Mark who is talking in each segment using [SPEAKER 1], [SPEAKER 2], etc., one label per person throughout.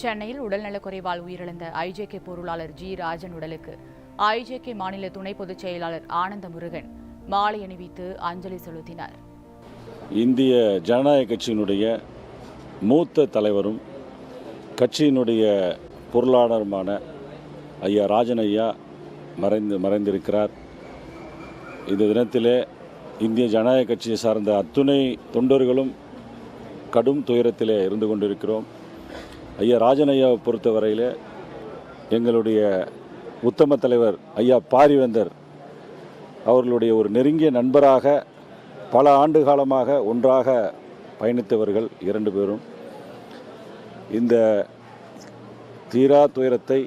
[SPEAKER 1] சென்னையில் உடல்நலக்குறைவால் உயிரிழந்த ஐஜேகே பொருளாளர் ஜி ராஜன் உடலுக்கு ஐஜேகே மாநில துணை பொதுச் செயலாளர் ஆனந்த முருகன் மாலை அணிவித்து அஞ்சலி செலுத்தினார்.
[SPEAKER 2] இந்திய ஜனநாயக கட்சியினுடைய மூத்த தலைவரும் கட்சியினுடைய பொருளாளருமான ஐயா ராஜன் ஐயா மறைந்திருக்கிறார். இந்த தினத்திலே இந்திய ஜனநாயக கட்சியை சார்ந்த அத்துணை தொண்டர்களும் கடும் துயரத்திலே இருந்து கொண்டிருக்கிறோம். ஐயா ராஜன் ஐயாவை பொறுத்தவரையில் எங்களுடைய உத்தம தலைவர் ஐயா பாரிவேந்தர் அவர்களுடைய ஒரு நெருங்கிய நண்பராக பல ஆண்டு காலமாக ஒன்றாக பயணித்தவர்கள் இரண்டு பேரும். இந்த தீரா துயரத்தை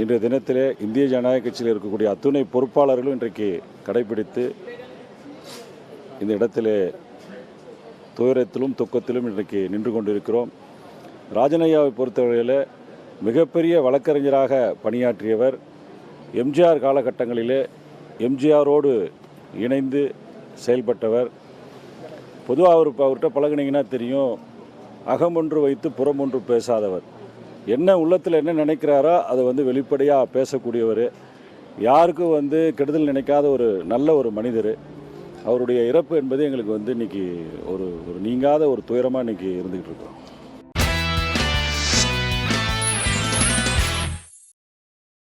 [SPEAKER 2] இன்றைய தினத்திலே இந்திய ஜனநாயக கட்சியில் இருக்கக்கூடிய அத்துணை பொறுப்பாளர்களும் இன்றைக்கு கடைபிடித்து இந்த இடத்திலே துயரத்திலும் துக்கத்திலும் இன்றைக்கு நின்று கொண்டிருக்கிறோம். ராஜனையாவை பொறுத்தவரையில் மிகப்பெரிய வழக்கறிஞராக பணியாற்றியவர். எம்ஜிஆர் காலகட்டங்களிலே எம்ஜிஆரோடு இணைந்து செயல்பட்டவர். பொதுவாக அவர்கிட்ட பழகினீங்கன்னா தெரியும், அகம் ஒன்று வைத்து புறம் ஒன்று பேசாதவர். என்ன உள்ளத்தில் என்ன நினைக்கிறாரோ அதை வெளிப்படையாக பேசக்கூடியவர். யாருக்கும் கெடுதல் நினைக்காத ஒரு நல்ல ஒரு மனிதர். அவருடைய இறப்பு என்பது எங்களுக்கு இன்றைக்கி ஒரு நீங்காத ஒரு துயரமாக இன்றைக்கி இருந்துக்கிட்டு இருக்கோம்.